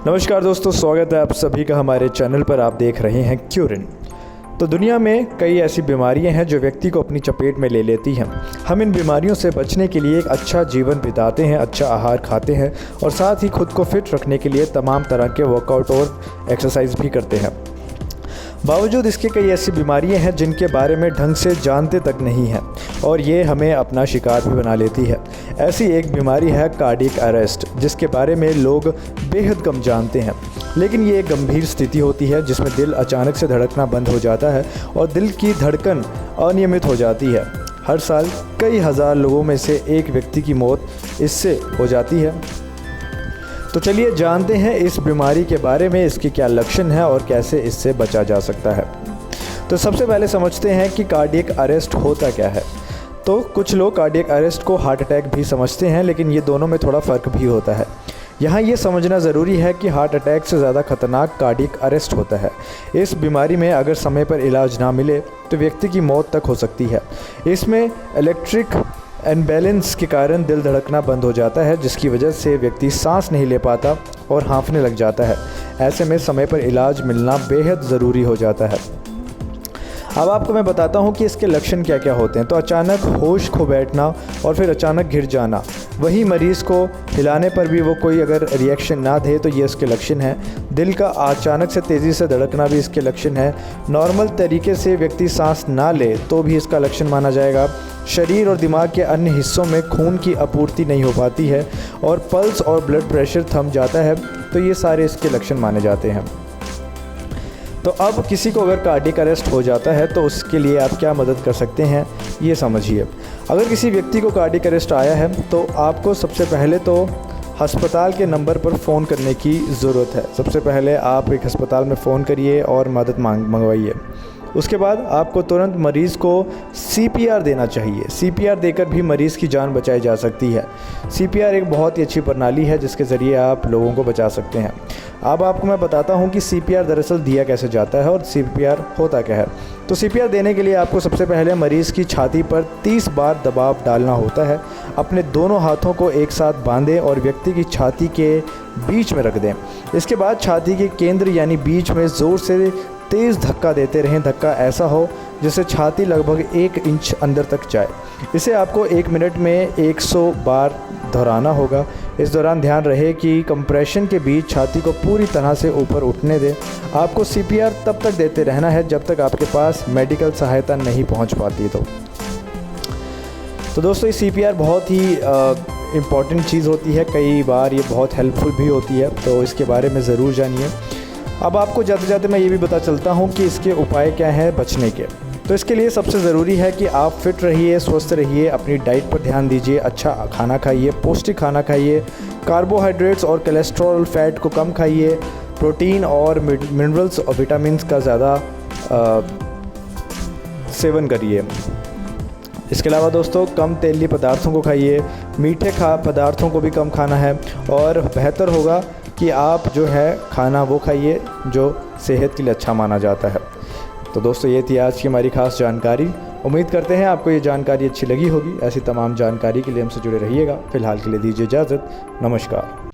नमस्कार दोस्तों, स्वागत है आप सभी का हमारे चैनल पर। आप देख रहे हैं क्यूरिन। तो दुनिया में कई ऐसी बीमारियां हैं जो व्यक्ति को अपनी चपेट में ले लेती हैं। हम इन बीमारियों से बचने के लिए एक अच्छा जीवन बिताते हैं, अच्छा आहार खाते हैं और साथ ही खुद को फिट रखने के लिए तमाम तरह के वर्कआउट और एक्सरसाइज भी करते हैं। बावजूद इसके कई ऐसी बीमारियां हैं जिनके बारे में ढंग से जानते तक नहीं हैं और ये हमें अपना शिकार भी बना लेती है। ऐसी एक बीमारी है कार्डियक अरेस्ट, जिसके बारे में लोग बेहद कम जानते हैं। लेकिन ये एक गंभीर स्थिति होती है जिसमें दिल अचानक से धड़कना बंद हो जाता है और दिल की धड़कन अनियमित हो जाती है। हर साल कई हज़ार लोगों में से एक व्यक्ति की मौत इससे हो जाती है। तो चलिए जानते हैं इस बीमारी के बारे में, इसके क्या लक्षण हैं और कैसे इससे बचा जा सकता है। तो सबसे पहले समझते हैं कि कार्डियक अरेस्ट होता क्या है। तो कुछ लोग कार्डियक अरेस्ट को हार्ट अटैक भी समझते हैं, लेकिन ये दोनों में थोड़ा फ़र्क भी होता है। यहाँ ये समझना ज़रूरी है कि हार्ट अटैक से ज़्यादा खतरनाक कार्डियक अरेस्ट होता है। इस बीमारी में अगर समय पर इलाज ना मिले तो व्यक्ति की मौत तक हो सकती है। इसमें इलेक्ट्रिक इम्बैलेंस के कारण दिल धड़कना बंद हो जाता है, जिसकी वजह से व्यक्ति सांस नहीं ले पाता और हाँफने लग जाता है। ऐसे में समय पर इलाज मिलना बेहद ज़रूरी हो जाता है। अब आपको मैं बताता हूँ कि इसके लक्षण क्या क्या होते हैं। तो अचानक होश खो बैठना और फिर अचानक गिर जाना, वही मरीज़ को हिलाने पर भी वो कोई अगर रिएक्शन ना दे तो ये इसके लक्षण हैं। दिल का अचानक से तेज़ी से धड़कना भी इसके लक्षण है। नॉर्मल तरीके से व्यक्ति सांस ना ले तो भी इसका लक्षण माना जाएगा। शरीर और दिमाग के अन्य हिस्सों में खून की आपूर्ति नहीं हो पाती है और पल्स और ब्लड प्रेशर थम जाता है, तो ये सारे इसके लक्षण माने जाते हैं। तो अब किसी को अगर कार्डियक अरेस्ट हो जाता है तो उसके लिए आप क्या मदद कर सकते हैं, ये समझिए। अगर किसी व्यक्ति को कार्डियक अरेस्ट आया है तो आपको सबसे पहले तो अस्पताल के नंबर पर फ़ोन करने की ज़रूरत है। सबसे पहले आप एक अस्पताल में फ़ोन करिए और मदद मंगवाइए। उसके बाद आपको तुरंत मरीज़ को CPR देना चाहिए। CPR देकर भी मरीज़ की जान बचाई जा सकती है। CPR एक बहुत ही अच्छी प्रणाली है जिसके ज़रिए आप लोगों को बचा सकते हैं। अब आपको मैं बताता हूं कि CPR दरअसल दिया कैसे जाता है और CPR होता क्या है। तो CPR देने के लिए आपको सबसे पहले मरीज़ की छाती पर 30 बार दबाव डालना होता है। अपने दोनों हाथों को एक साथ बांधें और व्यक्ति की छाती के बीच में रख दें। इसके बाद छाती के केंद्र यानी बीच में ज़ोर से तेज़ धक्का देते रहें। धक्का ऐसा हो जिससे छाती लगभग 1 इंच अंदर तक जाए। इसे आपको 1 मिनट में 100 बार दोहराना होगा। इस दौरान ध्यान रहे कि कंप्रेशन के बीच छाती को पूरी तरह से ऊपर उठने दें। आपको CPR तब तक देते रहना है जब तक आपके पास मेडिकल सहायता नहीं पहुंच पाती। तो दोस्तों, ये CPR बहुत ही इम्पॉर्टेंट चीज़ होती है। कई बार ये बहुत हेल्पफुल भी होती है, तो इसके बारे में ज़रूर जानिए। अब आपको जाते जाते मैं ये भी बता चलता हूँ कि इसके उपाय क्या हैं बचने के। तो इसके लिए सबसे ज़रूरी है कि आप फिट रहिए, स्वस्थ रहिए, अपनी डाइट पर ध्यान दीजिए, अच्छा खाना खाइए, पौष्टिक खाना खाइए, कार्बोहाइड्रेट्स और कोलेस्ट्रॉल फैट को कम खाइए, प्रोटीन और मिनरल्स और विटामिन्स का ज़्यादा सेवन करिए। इसके अलावा दोस्तों, कम तेलीय पदार्थों को खाइए, मीठे पदार्थों को भी कम खाना है और बेहतर होगा कि आप जो है खाना वो खाइए जो सेहत के लिए अच्छा माना जाता है। तो दोस्तों, ये थी आज की हमारी खास जानकारी। उम्मीद करते हैं आपको ये जानकारी अच्छी लगी होगी। ऐसी तमाम जानकारी के लिए हमसे जुड़े रहिएगा। फ़िलहाल के लिए दीजिए इजाज़त। नमस्कार।